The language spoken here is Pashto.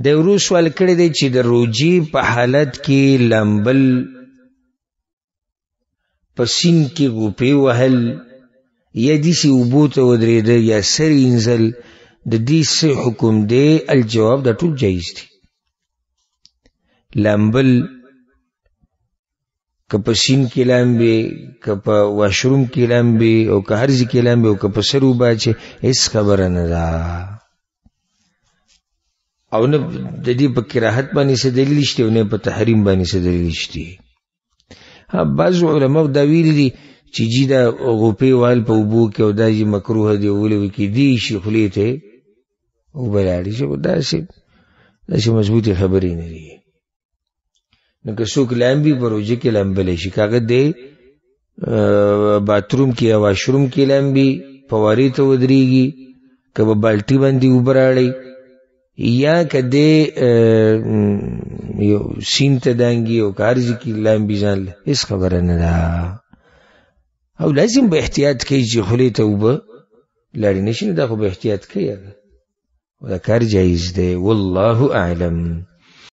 د ورو سوال کړی دی چې د روجې په حالت کې لامبل په سین کې غوپې وهل یا داسې اوبو ته ودرېده یا سر اینځل د دې څه حکم دی؟ الجواب دا ټول جایز دي. لامبل که په سین کې لامبې، که په واشروم کې لامبې، او که هر ځای کې لامبې، او که په سر وباچې، هېڅ خبره نه ده. او نه د دې په کراهت باندې څه دلیل شته او نه په تحریم باندې څه دلیل شته. بعض علماء دا ویلي دي چې جی دا غوپې وهل په اوبو کې او دا چې مکروه دی ولې کېدی شي خولې ته اوبه لاړې شي، داسې مضبوطې خبرې نه دي. نو که څوک لامبي په روژه کې لامبلی شي، که هغه دی باتروم کې یا واشروم کې لامبي، فوارې ته ودرېږي، که په بالټي باندې اوبه راړئ، یا که دی یو سین ته دانګي او که هر ځای کې لامبي، ځان هېڅ خبره نه ده. او لازم به احتیاط کوي چې خولې ته اوبه لاړې نه شي، دا خو به احتیاط کوي، دا کار جایز دی. والله اعلم.